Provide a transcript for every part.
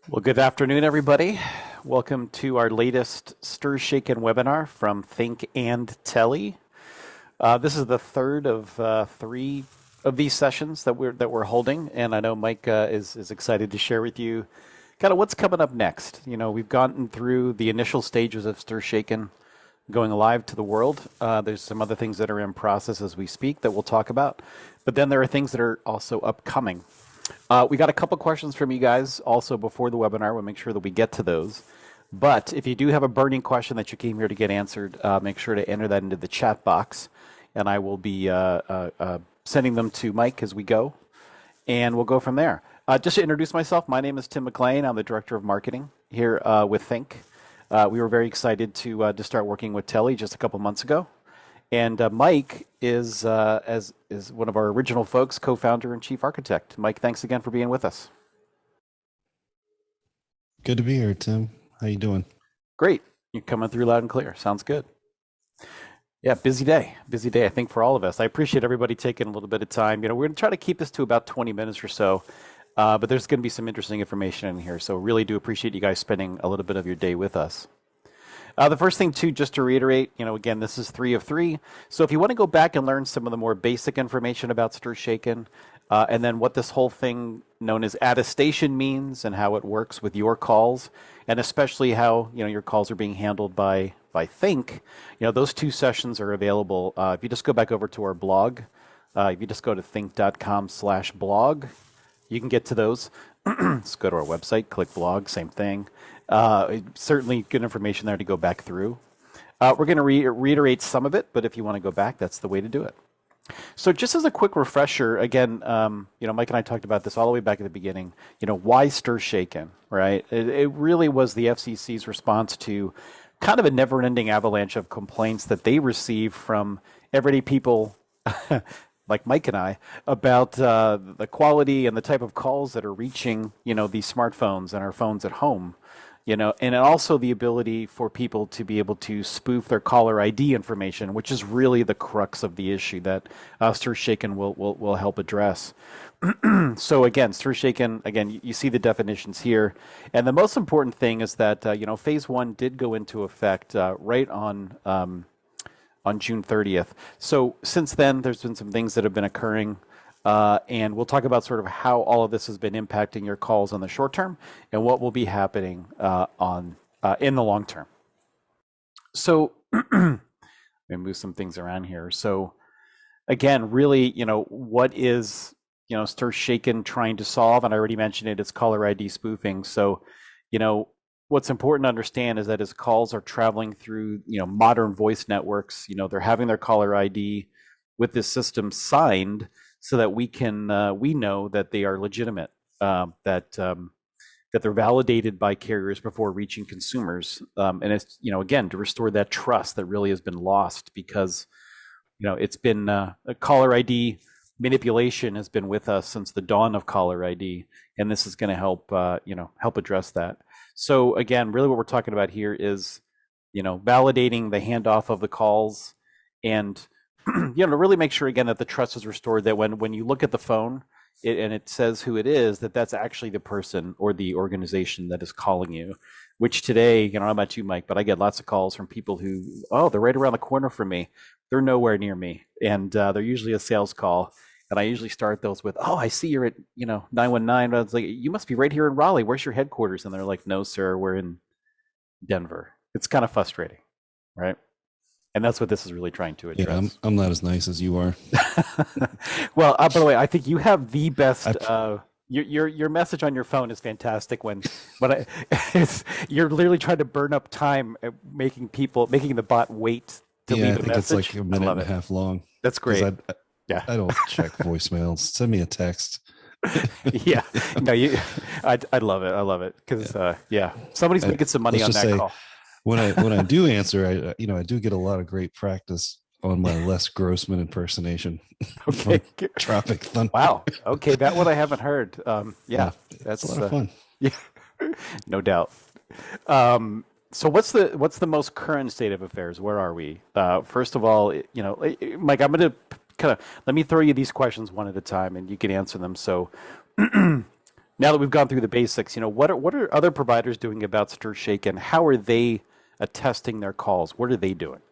Well, good afternoon, everybody. Welcome to our latest Stir Shaken webinar from Think and Teli. This is the third of three of these sessions that we're holding, and I know Mike is excited to share with you kind of what's coming up next. You know, we've gotten through the initial stages of Stir Shaken going live to the world. There's some other things that are in process as we speak that we'll talk about, but then there are things that are also upcoming. We got a couple questions from you guys also before the webinar. We'll make sure that we get to those. But if you do have a burning question that you came here to get answered, make sure to enter that into the chat box, and I will be sending them to Mike as we go, and we'll go from there. Just to introduce myself, my name is Tim Mclean. I'm the Director of Marketing here with Think. We were very excited to start working with Teli just a couple months ago. And Mike is one of our original folks, co-founder and chief architect. Mike, thanks again for being with us. Good to be here, Tim. How you doing? Great. You're coming through loud and clear. Sounds good. Yeah, busy day. Busy day, I think, for all of us. I appreciate everybody taking a little bit of time. You know, we're going to try to keep this to about 20 minutes or so, but there's going to be some interesting information in here. So really do appreciate you guys spending a little bit of your day with us. The first thing, too, just to reiterate, you know, again, this is 3 of 3. So if you want to go back and learn some of the more basic information about Stir Shaken, and then what this whole thing known as attestation means and how it works with your calls, and especially how, you know, your calls are being handled by Think, you know, those 2 sessions are available. If you just go back over to our blog, if you just go to think.com/blog, you can get to those. Let's go to our website, click blog, same thing. Certainly good information there to go back through. We're going to reiterate some of it, but if you want to go back, that's the way to do it. So just as a quick refresher, again, you know, Mike and I talked about this all the way back at the beginning. You know, why Stir Shaken, right? It really was the FCC's response to kind of a never-ending avalanche of complaints that they receive from everyday people like Mike and I about the quality and the type of calls that are reaching, you know, these smartphones and our phones at home. You know, and also the ability for people to be able to spoof their caller ID information, which is really the crux of the issue that Stir Shaken will help address. So again, Stir Shaken, again, you see the definitions here. And the most important thing is that, you know, phase 1 did go into effect right on June 30th. So since then, there's been some things that have been occurring. And we'll talk about sort of how all of this has been impacting your calls on the short term and what will be happening in the long term. So let me move some things around here. So again, really, you know, what is, you know, Stir Shaken trying to solve? And I already mentioned it, it's caller ID spoofing. So, you know, what's important to understand is that as calls are traveling through, you know, modern voice networks, you know, they're having their caller ID with this system signed so that we know that they are legitimate, that they're validated by carriers before reaching consumers, and it's, you know, again, to restore that trust that really has been lost because, you know, it's been a caller ID manipulation has been with us since the dawn of caller ID, and this is going to help you know, help address that. So again, really what we're talking about here is, you know, validating the handoff of the calls and you know, to really make sure again that the trust is restored, that when you look at the phone and it says who it is, that's actually the person or the organization that is calling you, which today, you know, I don't know about you, Mike, but I get lots of calls from people who, oh, they're right around the corner from me. They're nowhere near me. And they're usually a sales call. And I usually start those with, oh, I see you're at, you know, 919. I was like, you must be right here in Raleigh. Where's your headquarters? And they're like, no, sir, we're in Denver. It's kind of frustrating, right? And that's what this is really trying to address. Yeah, I'm not as nice as you are. Well, by the way, I think you have the best. I, Your message on your phone is fantastic. You're literally trying to burn up time at making the bot wait to yeah, I leave a think it's message. like a I minute love and a it. half long. That's Because great. Yeah, I don't check voicemails. Send me a text. yeah. No, I love it. I love it because yeah, somebody's I, making some money let's on just that say call. when I do answer, I do get a lot of great practice on my Les Grossman impersonation Okay. from Tropic Thunder. Wow. Okay, that one I haven't heard. Yeah, Yeah, it's a that's lot of fun. yeah, no doubt. So what's the most current state of affairs? Where are we? First of all, you know, Mike, I'm going to kind of let me throw you these questions one at a time, and you can answer them. So, Now that we've gone through the basics, what are other providers doing about stir shake, and how are they attesting their calls? What are they doing?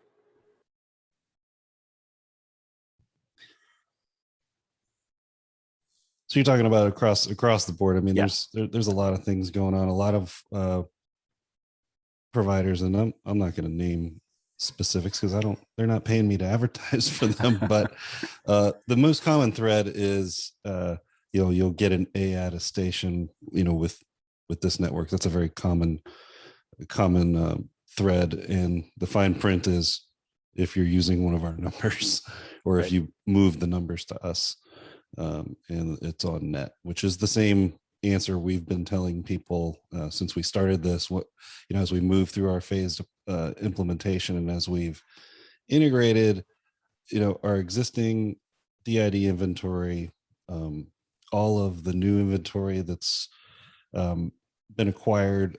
So you're talking about across the board. I mean, Yeah. there's a lot of things going on. A lot of providers, and I'm not going to name specifics because they're not paying me to advertise for them. But the most common thread is you'll get an A attestation, with this network. That's a very common thread, and the fine print is if you're using one of our numbers or if Right. you move the numbers to us, and it's on net, which is the same answer we've been telling people since we started this. As we move through our phased implementation, and as we've integrated our existing DID inventory, all of the new inventory that's been acquired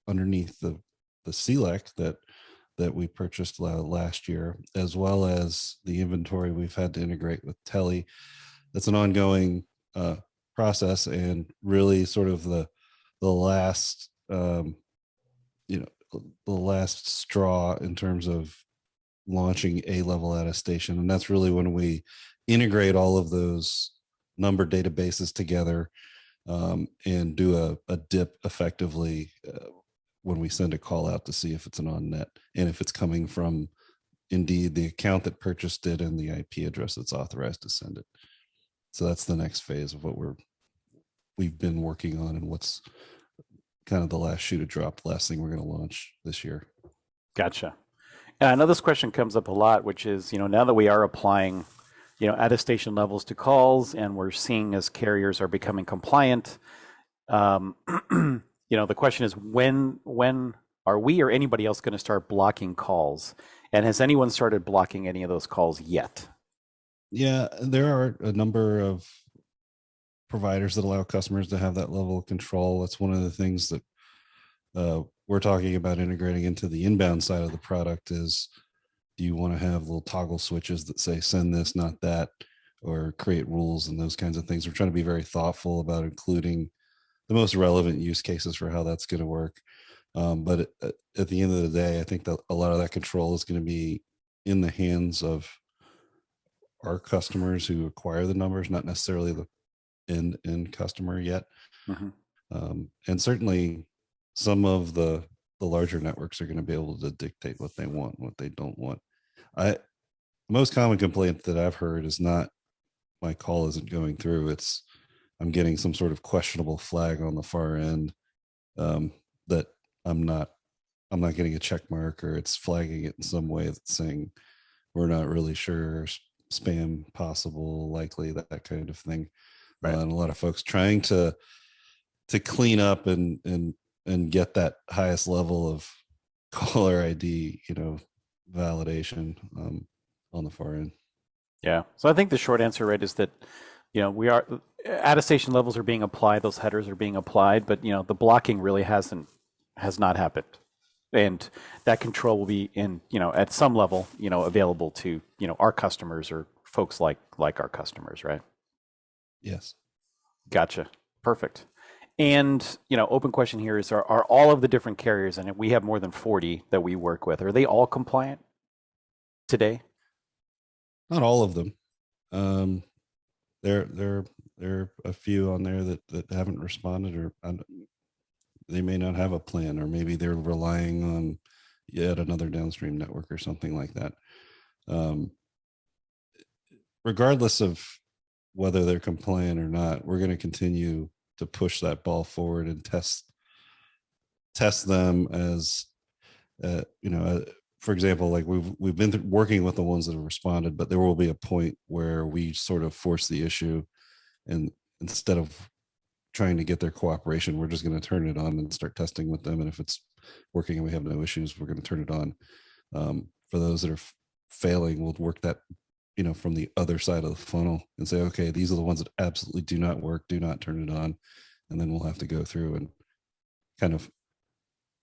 underneath the CLEC that we purchased last year, as well as the inventory we've had to integrate with teli. That's an ongoing process, and really sort of the last the last straw in terms of launching a level attestation. And that's really when we integrate all of those number databases together, and do a dip effectively when we send a call out to see if it's an on net, and if it's coming from indeed the account that purchased it and the IP address that's authorized to send it. So that's the next phase of what we've been working on, and what's kind of the last shoe to drop, the last thing we're going to launch this year. Gotcha. And I know this question comes up a lot, which is, now that we are applying, attestation levels to calls, and we're seeing as carriers are becoming compliant, the question is when are we or anybody else going to start blocking calls? And has anyone started blocking any of those calls yet? Yeah, there are a number of providers that allow customers to have that level of control. That's one of the things that we're talking about integrating into the inbound side of the product. Is, do you want to have little toggle switches that say send this, not that, or create rules and those kinds of things? We're trying to be very thoughtful about including the most relevant use cases for how that's going to work. But at the end of the day, I think that a lot of that control is going to be in the hands of our customers who acquire the numbers, not necessarily the end customer yet. Mm-hmm. And certainly some of the larger networks are going to be able to dictate what they want, what they don't want. The most common complaint that I've heard is not my call isn't going through. It's I'm getting some sort of questionable flag on the far end, that I'm not getting a check mark, or it's flagging it in some way that's saying we're not really sure, spam possible, likely, that kind of thing. Right. And a lot of folks trying to clean up and get that highest level of caller ID, validation on the far end. Yeah. So I think the short answer, right, is that, we are attestation levels are being applied, those headers are being applied, but the blocking really has not happened. And that control will be at some level, available to, our customers or folks like our customers, right? Yes. Gotcha. Perfect. And, open question here is, are all of the different carriers, and we have more than 40 that we work with, are they all compliant today? Not all of them. There are a few on there that haven't responded, or they may not have a plan, or maybe they're relying on yet another downstream network or something like that. Regardless of whether they're compliant or not, we're going to continue to push that ball forward and test them as for example, like we've been working with the ones that have responded, but there will be a point where we sort of force the issue, and instead of trying to get their cooperation, we're just going to turn it on and start testing with them. And if it's working and we have no issues, we're going to turn it on. For those that are failing, we'll work that from the other side of the funnel and say, okay, these are the ones that absolutely do not work, do not turn it on. And then we'll have to go through and kind of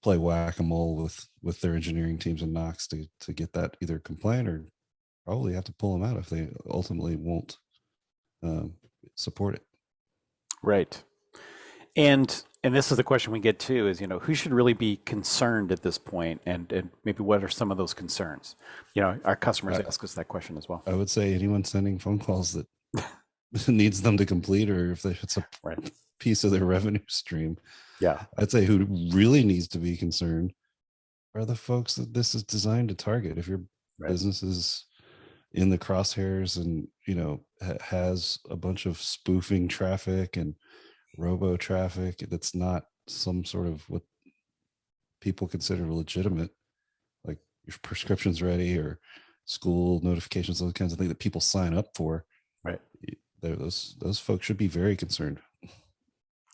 play whack-a-mole with their engineering teams and Knox to get that either compliant, or probably have to pull them out if they ultimately won't support it. Right. And this is the question we get too is, who should really be concerned at this point, and maybe what are some of those concerns? Our customers I, ask us that question as well. I would say anyone sending phone calls that needs them to complete, or if it's a Right. piece of their revenue stream, Yeah. I'd say who really needs to be concerned are the folks that this is designed to target. If your Right. business is in the crosshairs and has a bunch of spoofing traffic and robo traffic that's not some sort of what people consider legitimate, like your prescriptions ready or school notifications, those kinds of things that people sign up for. Right. Those folks should be very concerned.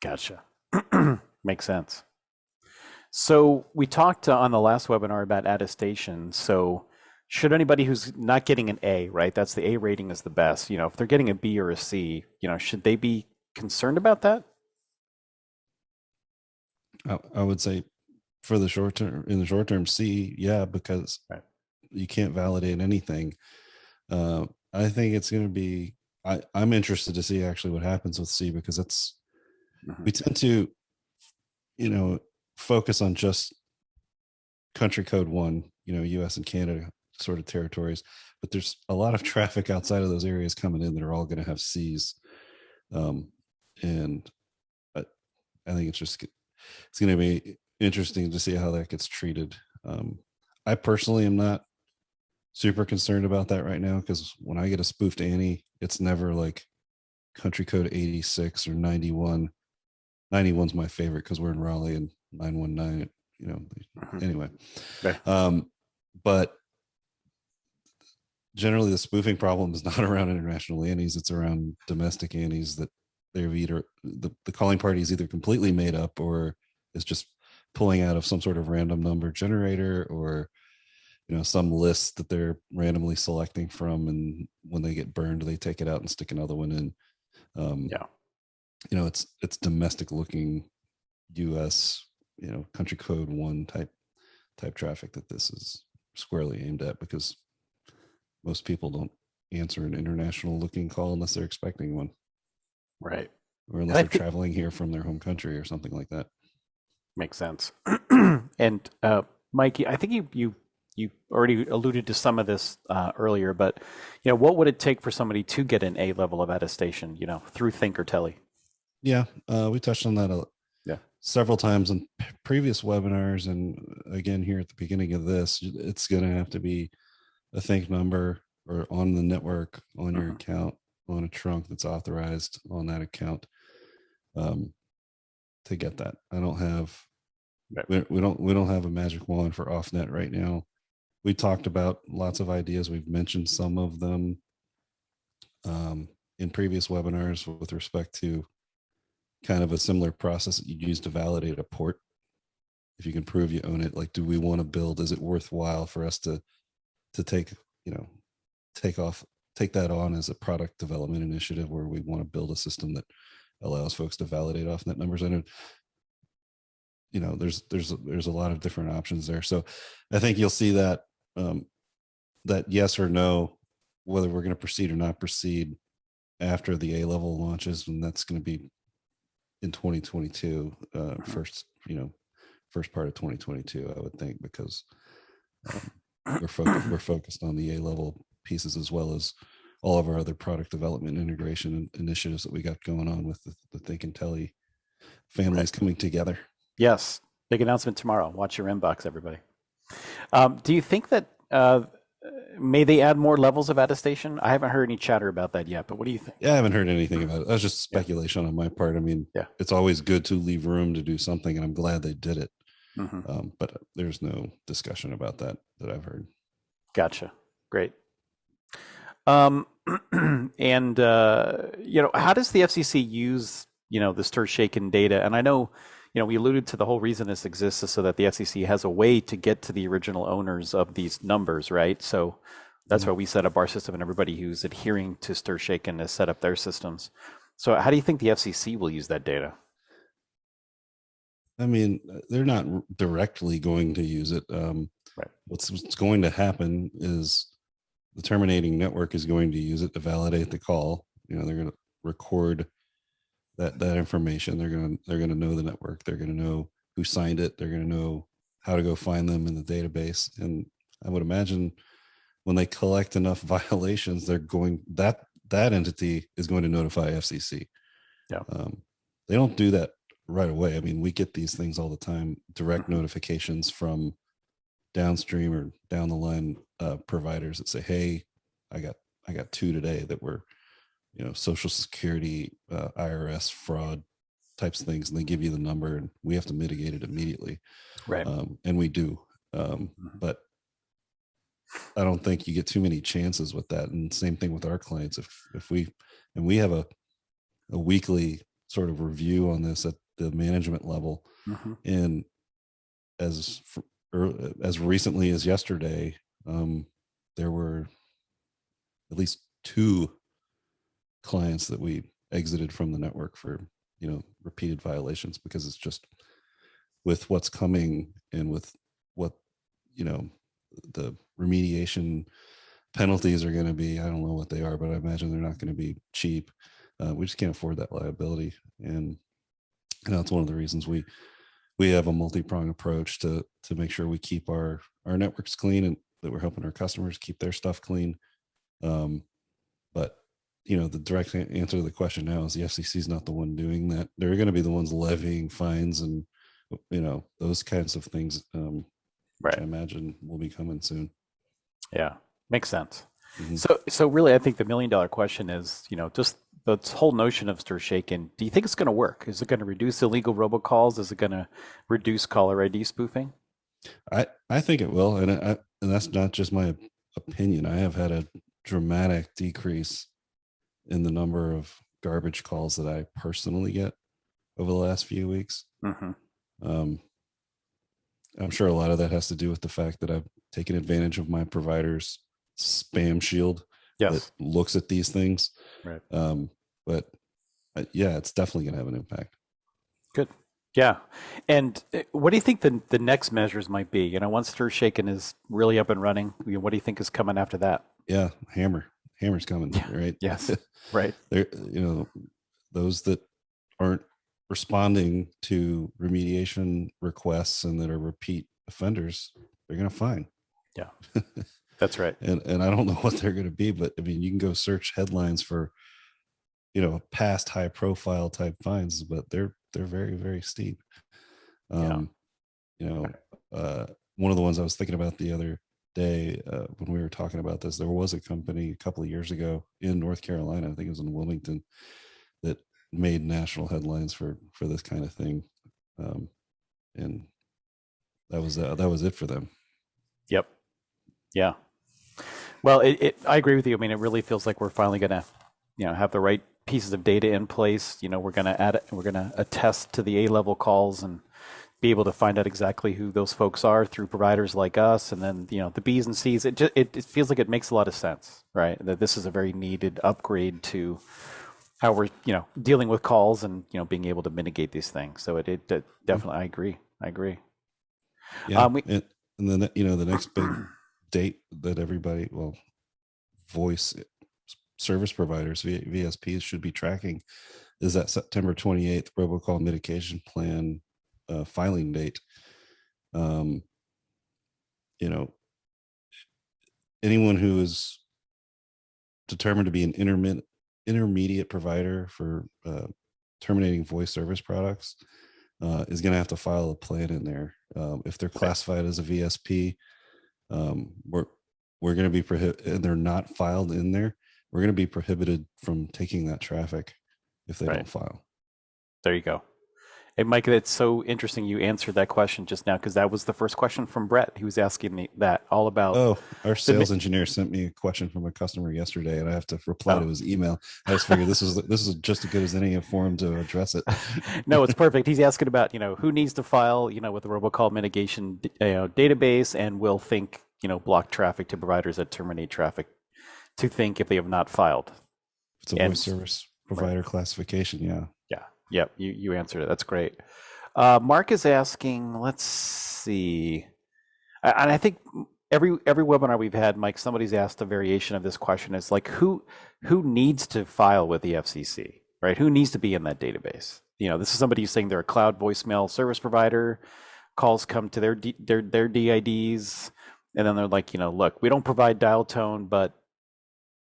Gotcha. Makes sense. So we talked on the last webinar about attestation. So should anybody who's not getting an A, right? That's the A rating is the best. If they're getting a B or a C, should they be concerned about that? I would say for the short term, in the short term, C, yeah, because Right. you can't validate anything. I think it's going to be, I'm interested to see actually what happens with C, because we tend to, focus on just country code 1, US and Canada sort of territories, but there's a lot of traffic outside of those areas coming in that are all going to have Cs. And I think it's going to be interesting to see how that gets treated. I personally am not super concerned about that right now, because when I get a spoofed Annie, it's never like country code 86 or 91. 91's my favorite because we're in Raleigh, and 919, anyway. Right. But generally the spoofing problem is not around international Annies, it's around domestic Annies that they've either the calling party is either completely made up or is just pulling out of some sort of random number generator, or some list that they're randomly selecting from, and when they get burned they take it out and stick another one in. Yeah. It's domestic looking US, country code 1 type traffic that this is squarely aimed at, because most people don't answer an international looking call unless they're expecting one. Right. Or unless they're traveling here from their home country or something like that. Makes sense. And Mikey, I think you already alluded to some of this earlier, but what would it take for somebody to get an A level of attestation, through thinQ or teli? Yeah, we touched on that several times in previous webinars, and again here at the beginning of this. It's going to have to be a thinQ number, or on the network, on your account, on a trunk that's authorized on that account, to get that. I don't have, we don't have a magic wand for off-net right now. We talked about lots of ideas. We've mentioned some of them in previous webinars with respect to kind of a similar process that you'd use to validate a port. If you can prove you own it, like, do we want to build, is it worthwhile for us to take, take that on as a product development initiative where we want to build a system that allows folks to validate off-net numbers? I know, there's a lot of different options there. So I think you'll see that, that yes or no, whether we're going to proceed or not proceed after the A level launches, and that's going to be in 2022, first part of 2022, I would think, because we're focused on the A level pieces, as well as all of our other product development integration and initiatives that we got going on with the thinQ and teli families coming together. Yes, big announcement tomorrow. Watch your inbox, everybody. Do you think that may they add more levels of attestation? I haven't heard any chatter about that yet, but what do you think? Yeah, I haven't heard anything about it. That's just speculation on my part. I mean, it's always good to leave room to do something, and I'm glad they did it. But there's no discussion about that I've heard. Gotcha. Great. And how does the FCC use the stir shaken data? And I know we alluded to the whole reason this exists is so that the FCC has a way to get to the original owners of these numbers, right? So that's why we set up our system, and everybody who's adhering to stir shaken has set up their systems. So how do you think the FCC will use that data? I mean, they're not directly going to use it. What's going to happen is the terminating network is going to use it to validate the call. They're going to record that information. They're gonna know the network. They're gonna know who signed it. They're gonna know how to go find them in the database. And I would imagine when they collect enough violations, that entity is going to notify FCC. Yeah. They don't do that right away. I mean, we get these things all the time, direct Mhm. notifications from downstream or down the line providers that say, "Hey, I got two today that were, Social Security, IRS fraud types of things," and they give you the number, and we have to mitigate it immediately, Right. and we do. Mhm. But I don't think you get too many chances with that. And same thing with our clients. If we have a weekly sort of review on this at the management level, Mhm. and as as recently as yesterday, there were at least two clients that we exited from the network for repeated violations, because it's just with what's coming and with what you know the remediation penalties are going to be. I don't know what they are, but I imagine they're not going to be cheap. We just can't afford that liability, and that's one of the reasons we have a multi-pronged approach to make sure we keep our networks clean, and that we're helping our customers keep their stuff clean. But the direct answer to the question now is the FCC is not the one doing that. They're going to be the ones levying fines and those kinds of things, which I Right. imagine will be coming soon. Yeah. Makes sense. Hmm. So really, I think the $1 million question is, just the whole notion of stir shaken. Do you think it's going to work? Is it going to reduce illegal robocalls? Is it going to reduce caller ID spoofing? I think it will, and that's not just my opinion. I have had a dramatic decrease in the number of garbage calls that I personally get over the last few weeks. Hmm. Um, I'm sure a lot of that has to do with the fact that I've taken advantage of my provider's spam shield that Yes. looks at these things. Right. But yeah, it's definitely going to have an impact. Good. Yeah. And what do you think the next measures might be? Once stir shaken is really up and running, what do you think is coming after that? Yeah, hammer's coming, Yeah. right? Yes. Right. There, those that aren't responding to remediation requests and that are repeat offenders, they're going to fine. Yeah. That's right. And I don't know what they're going to be, but I mean, you can go search headlines for past high profile type fines, but they're very, very steep. Yeah. um you know One of the ones I was thinking about the other day, when we were talking about this, there was a company a couple of years ago in North Carolina, I think it was in Wilmington, that made national headlines for this kind of thing. And that was it for them. Yep. Yeah. Well, I agree with you. I mean, it really feels like we're finally going to, have the right pieces of data in place. We're going to we're going to attest to the A-level calls and be able to find out exactly who those folks are through providers like us. And then, the B's and C's, it feels like it makes a lot of sense, right? That this is a very needed upgrade to how we're, dealing with calls and, being able to mitigate these things. So it definitely, I agree. I agree. Yeah. We, And then the next big date that everybody, well, voice service providers, VSPs, should be tracking is that September 28th robocall mitigation plan filing date. um you know Anyone who is determined to be an intermediate provider for terminating voice service products is going to have to file a plan in there. If they're right. classified as a VSP, we're going to be prohibited, and they're not filed in there, we're going to be prohibited from taking that traffic if they Right. don't file. There you go. Hey, Mike, that's so interesting you answered that question just now because that was the first question from Brett. He was asking me that all about Oh, our the. sales engineer sent me a question from a customer yesterday, and I have to reply to Oh. his email. I just figured this is just as good as any for him to address it. No, it's perfect. He's asking about, who needs to file, with the robocall mitigation, database, and will think, block traffic to providers that terminate traffic to think if they have not filed. It's a voice And service right. provider classification. Yeah. Yeah. Yep. You answered it. That's great. Mark is asking, let's see. And I think every webinar we've had, Mike, somebody's asked a variation of this question. Is like who needs to file with the FCC? right? Who needs to be in that database? This is somebody who's saying they're a cloud voicemail service provider. Calls come to their DIDs, and then they're like, look, we don't provide dial tone,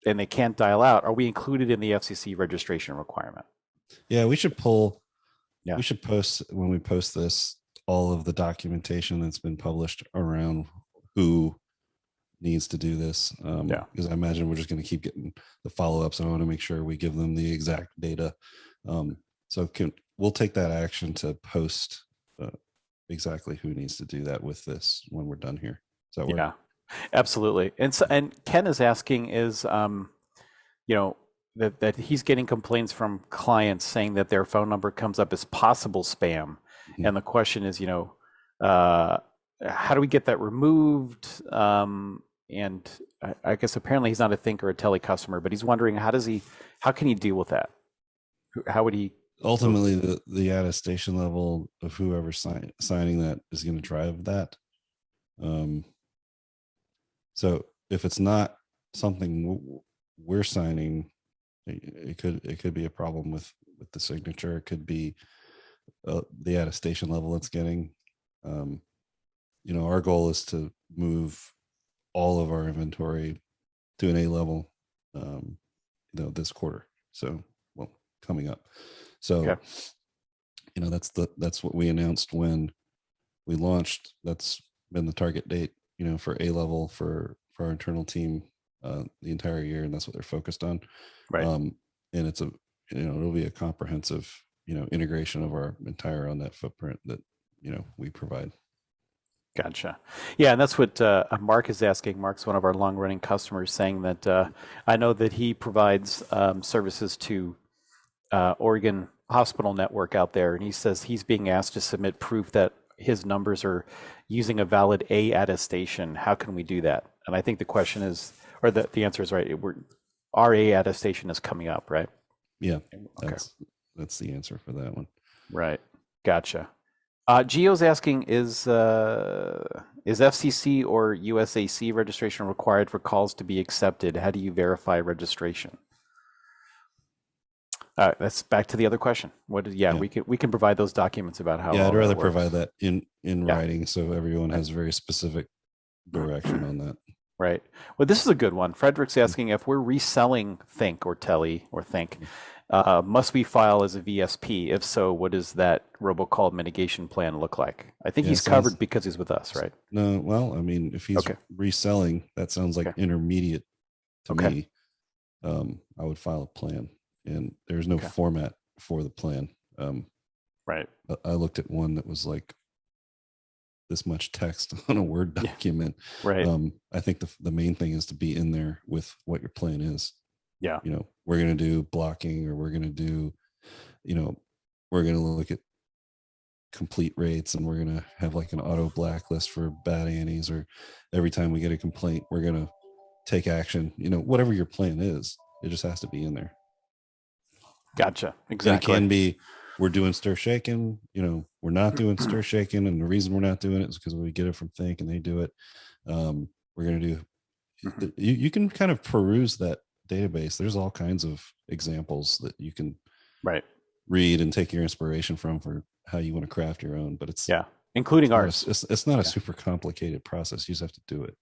and they can't dial out. Are we included in the FCC registration requirement? Yeah, we should pull. Yeah. We should post, when we post this, all of the documentation that's been published around who needs to do this. Yeah. Because I imagine we're just going to keep getting the follow-ups, and I want to make sure we give them the exact data. So we'll take that action to post exactly who needs to do that with this when we're done here. Does that work? Yeah, absolutely. And Ken is asking is, that he's getting complaints from clients saying that their phone number comes up as possible spam. Mhm. And the question is, how do we get that removed? And I guess apparently he's not a thinQ or a teli customer, but he's wondering how can he deal with that? How would he? Ultimately, the attestation level of whoever signing that is going to drive that. So if it's not something we're signing, it could be a problem with the signature. It could be the attestation level it's getting. Our goal is to move all of our inventory to an A level, this quarter. So, coming up. So, Okay. That's what we announced when we launched. That's been the target date, for A level for our internal team the entire year, and that's what they're focused on. Right. And it's it'll be a comprehensive, integration of our entire on-net footprint that we provide. Gotcha. Yeah, and that's what Mark is asking. Mark's one of our long-running customers, saying that I know that he provides services to Oregon Hospital Network out there, and he says he's being asked to submit proof that his numbers are using a valid A attestation. How can we do that? And I think the question is, or the answer is right. Our A attestation is coming up, right? Yeah, Okay. That's the answer for that one. Right. Gotcha. Gio's asking, is FCC or USAC registration required for calls to be accepted? How do you verify registration? That's back to the other question. Yeah. we can provide those documents about how. Yeah, all I'd that rather works. provide that in Yeah. writing, so everyone has very specific direction on that. Right. Well, this is a good one. Frederick's asking if we're reselling thinQ or teli or thinQ, must we file as a VSP? If so, what does that robocall mitigation plan look like? I think Yeah, he's covered because he's with us, right? No, well, I mean, if he's Okay. reselling, that sounds like Okay. intermediate to Okay. me. I would file a plan, and there's no Okay. format for the plan. Right. I looked at one that was like this much text on a Word Yeah. document. Right. I think the main thing is to be in there with what your plan is. Yeah. We're going to do blocking, or we're going to do, we're going to look at complete rates, and we're going to have like an auto blacklist for bad annies, or every time we get a complaint, we're going to take action. Whatever your plan is, it just has to be in there. Gotcha. And Exactly. it can be, we're doing stir shaking, we're not doing stir shaking, and the reason we're not doing it is because we get it from thinQ and they do it. We're going to do, Mhm. you can kind of peruse that database. There's all kinds of examples that you can Right. read and take your inspiration from for how you want to craft your own, but it's including not ours. it's not a super complicated process. You just have to do it.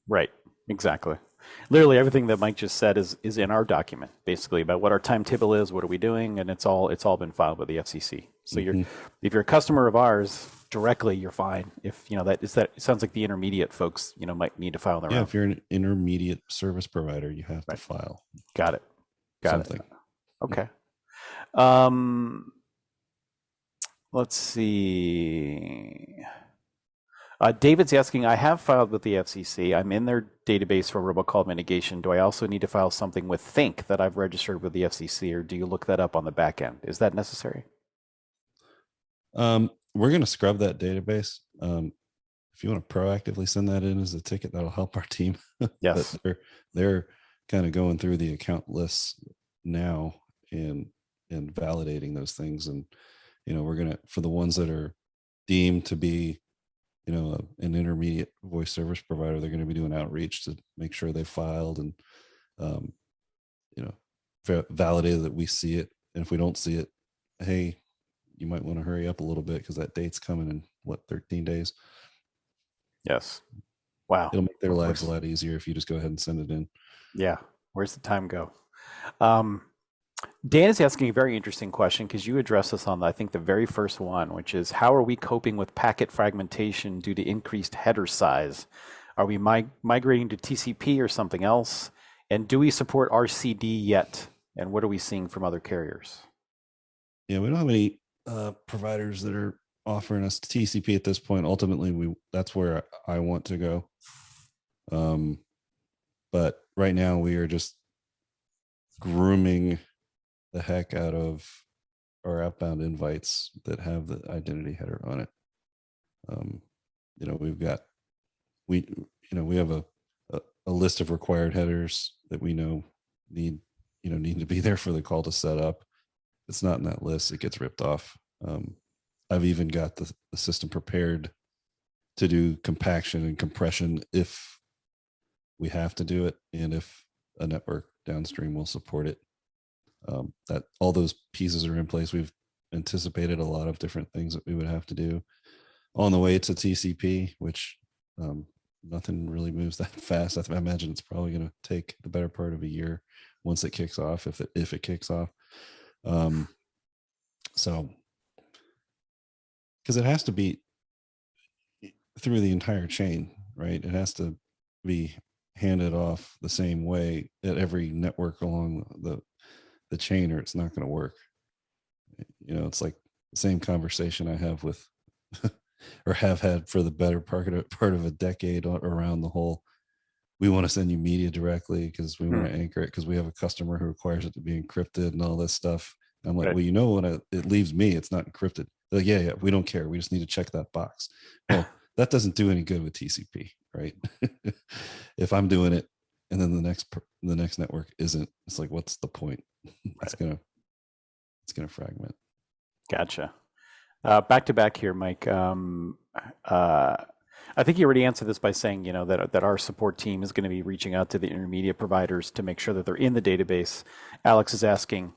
Right. Exactly. Literally everything that Mike just said is in our document, basically about what our timetable is, what are we doing, and it's all been filed with the FCC. So if you're a customer of ours directly, you're fine. If it sounds like the intermediate folks, might need to file their own. If you're an intermediate service provider, you have to file. Got it. Something. Okay. Let's see. David's asking, I have filed with the FCC. I'm in their database for robocall mitigation. Do I also need to file something with thinQ that I've registered with the FCC, or do you look that up on the back end? Is that necessary? We're going to scrub that database. If you want to proactively send that in as a ticket, that'll help our team. Yes. They're kind of going through the account lists now and validating those things. And, we're going to, for the ones that are deemed to be, an intermediate voice service provider, they're going to be doing outreach to make sure they filed and, validated that we see it And if we don't see it, hey, you might want to hurry up a little bit because that date's coming in 13 days. Yes. Wow. It'll make their lives a lot easier if you just go ahead and send it in. Yeah. Where's the time go? Um, Dan is asking a very interesting question because you addressed this on, I think, the very first one, which is how are we coping with packet fragmentation due to increased header size? Are we migrating to TCP or something else? And do we support RCD yet? And what are we seeing from other carriers? Yeah, we don't have any providers that are offering us TCP at this point. Ultimately, that's where I want to go. But right now, we are just grooming the heck out of our outbound invites that have the identity header on it. We have a list of required headers that we know need to be there for the call to set up. It's not in that list, it gets ripped off. I've even got the system prepared to do compaction and compression if we have to do it, and if a network downstream will support it. That all those pieces are in place. We've anticipated a lot of different things that we would have to do on the way to TCP, which nothing really moves that fast. I imagine it's probably going to take the better part of a year once it kicks off, if it kicks off. So, because it has to be through the entire chain, right? It has to be handed off the same way at every network along the chain, or it's not going to work. It's like the same conversation I have with or have had for the better part of a decade around the whole, we want to send you media directly because we want to anchor it because we have a customer who requires it to be encrypted and all this stuff. I'm like, well, when it leaves me, it's not encrypted. They're like, yeah, we don't care. We just need to check that box. Well, that doesn't do any good with TCP, right? If I'm doing it and then the next network isn't, it's like, what's the point? It's gonna fragment. Gotcha. Back to back here, Mike. I think you already answered this by saying, that our support team is going to be reaching out to the intermediate providers to make sure that they're in the database. Alex is asking,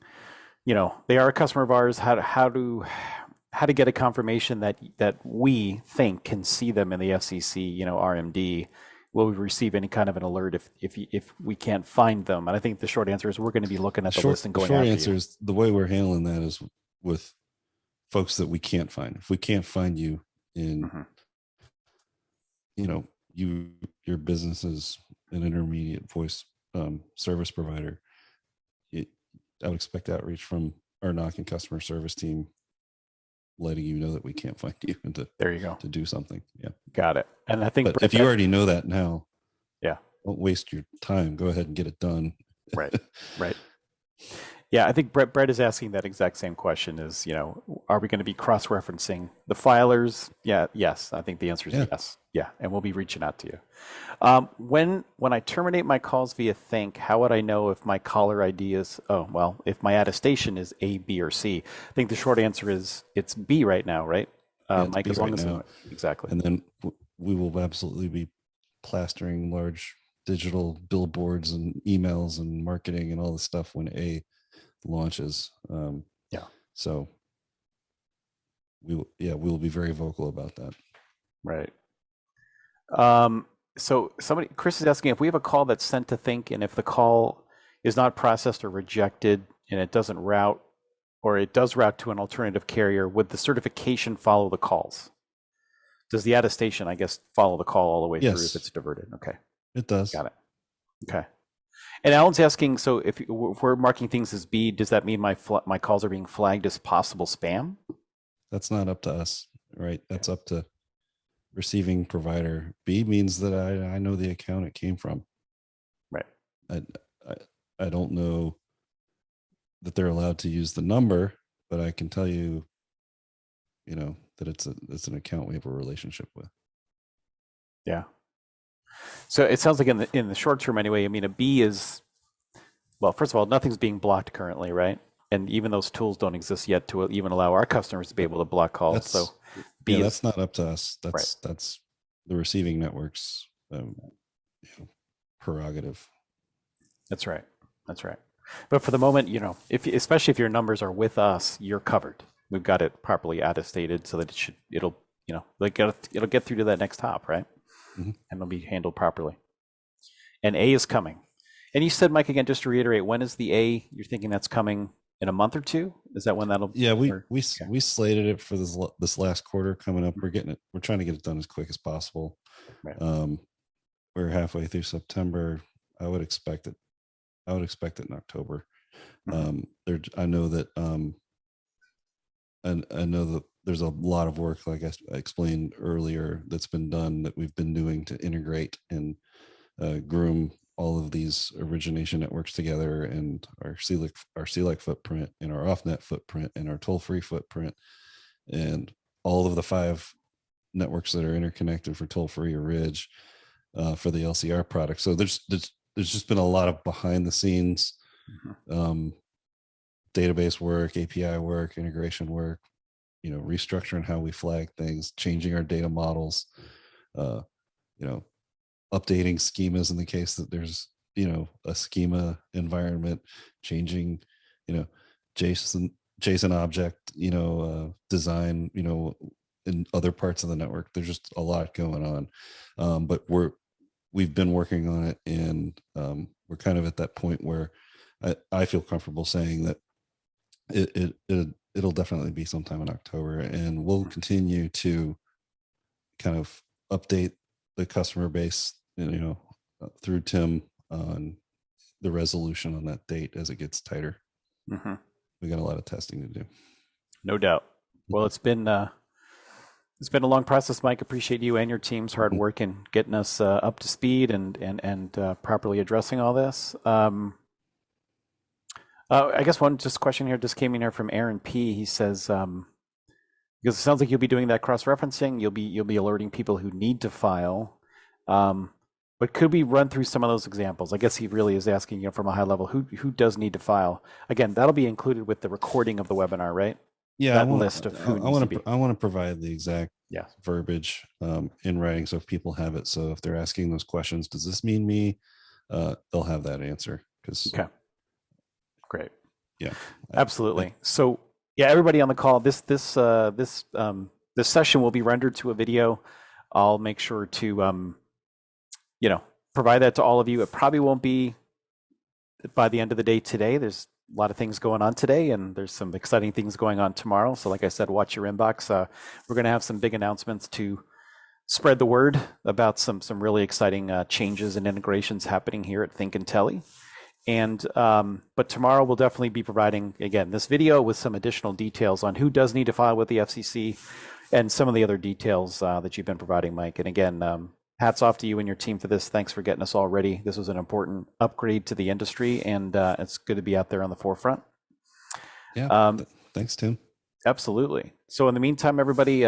they are a customer of ours. How to get a confirmation that we think can see them in the FCC, RMD. Will we receive any kind of an alert if we can't find them? And I think the short answer is we're going to be looking at the list and going after you. The short answer is the way we're handling that is with folks that we can't find. If we can't find you in, your business is an intermediate voice service provider, I would expect outreach from our knocking customer service team, letting you know that we can't find you and there you go to do something. Yeah, got it. And I think, but if you already know that now, yeah, don't waste your time. Go ahead and get it done. Right. Yeah, I think Brett is asking that exact same question is, are we going to be cross-referencing the filers? Yeah, yes. I think the answer is yes. Yeah, and we'll be reaching out to you. When I terminate my calls via thinQ, how would I know if my caller ID is, if my attestation is A, B, or C? I think the short answer is it's B right now, right? Mike, as long as exactly. And then we will absolutely be plastering large digital billboards and emails and marketing and all this stuff when A launches. So we will be very vocal about that. Right. So Chris is asking if we have a call that's sent to thinQ and if the call is not processed or rejected and it doesn't route, or it does route to an alternative carrier, would the certification follow the calls? Does the attestation, I guess, follow the call all the way through if it's diverted? Okay. It does. Got it. Okay. And Alan's asking, so if we're marking things as B, does that mean my calls are being flagged as possible spam? That's not up to us, right? That's up to receiving provider. B means that I know the account it came from. Right. I don't know that they're allowed to use the number, but I can tell you, that it's an account we have a relationship with. Yeah. So it sounds like in the short term anyway, I mean, a B is, well, first of all, nothing's being blocked currently, right? And even those tools don't exist yet to even allow our customers to be able to block calls. So B is, that's not up to us. That's the receiving network's prerogative. That's right. But for the moment, if especially if your numbers are with us, you're covered. We've got it properly attestated so that it'll get through to that next hop, right? Mhm. And it'll be handled properly. And A is coming. And you said, Mike, again, just to reiterate, when is the A? You're thinking that's coming in a month or two? Is that when that'll? Yeah, Okay. we slated it for this last quarter coming up. We're trying to get it done as quick as possible. Right. Um, we're halfway through September. I would expect it. I would expect it in October. Mm-hmm. I know that and I know that there's a lot of work, like I explained earlier, that's been done that we've been doing to integrate and groom all of these origination networks together, and our CLEC footprint, and our off-net footprint, and our toll-free footprint, and all of the 5 networks that are interconnected for toll-free or Ridge for the LCR product. So there's just been a lot of behind the scenes database work, API work, integration work, restructuring how we flag things, changing our data models, uh, you know, updating schemas in the case that there's, a schema environment, changing, you know, JSON object, design, in other parts of the network. There's just a lot going on. But we've been working on it, and we're kind of at that point where I feel comfortable saying that it'll definitely be sometime in October, and we'll continue to kind of update the customer base, through Tim on the resolution on that date as it gets tighter. Mm-hmm. We got a lot of testing to do. No doubt. Well, it's been a long process, Mike. Appreciate you and your team's hard work in getting us up to speed and properly addressing all this. I guess one just question here just came in here from Aaron P. He says, because it sounds like you'll be doing that cross-referencing, you'll be alerting people who need to file. But could we run through some of those examples? I guess he really is asking, from a high level, who does need to file? Again, that'll be included with the recording of the webinar, right? Yeah, that list of who needs to be. I want to provide the exact Yeah. verbiage in writing, so if people have it. So if they're asking those questions, does this mean me? They'll have that answer. Okay. Great. Yeah. Absolutely. So yeah, everybody on the call, this session will be rendered to a video. I'll make sure to provide that to all of you. It probably won't be by the end of the day today. There's a lot of things going on today, and there's some exciting things going on tomorrow. So like I said, watch your inbox. We're going to have some big announcements to spread the word about some really exciting changes and integrations happening here at thinQ and teli. And but tomorrow we'll definitely be providing, again, this video with some additional details on who does need to file with the FCC and some of the other details that you've been providing, Mike. And again, hats off to you and your team for this. Thanks for getting us all ready. This was an important upgrade to the industry, and it's good to be out there on the forefront. Yeah. Thanks, Tim. Absolutely. So in the meantime, everybody,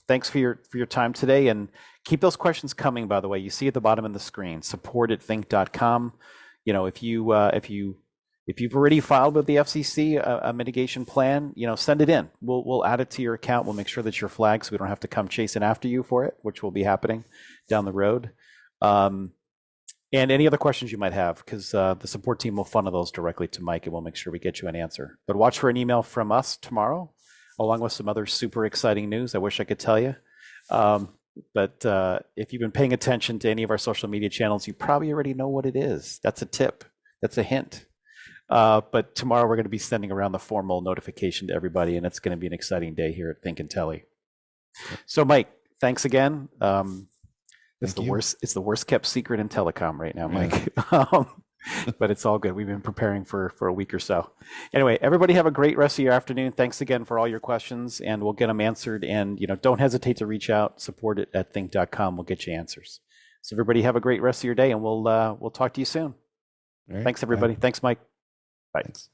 thanks for your time today, and keep those questions coming. By the way, you see at the bottom of the screen, support@thinQ.com. If you've already filed with the FCC a mitigation plan, send it in. We'll add it to your account. We'll make sure that you're flagged so we don't have to come chasing after you for it, which will be happening down the road. And any other questions you might have, because the support team will funnel those directly to Mike, and we'll make sure we get you an answer. But watch for an email from us tomorrow, along with some other super exciting news I wish I could tell you. But if you've been paying attention to any of our social media channels, you probably already know what it is. That's a tip. That's a hint. But tomorrow we're going to be sending around the formal notification to everybody, and it's going to be an exciting day here at thinQ and teli. So, Mike, thanks again. It's the worst kept secret in telecom right now, Mike. Yeah. But it's all good. We've been preparing for a week or so. Anyway, everybody have a great rest of your afternoon. Thanks again for all your questions, and we'll get them answered. And don't hesitate to reach out. Support it at thinQ.com. We'll get you answers. So everybody have a great rest of your day, and we'll talk to you soon. All right, thanks, everybody. bye. Thanks, Mike. Bye. Thanks.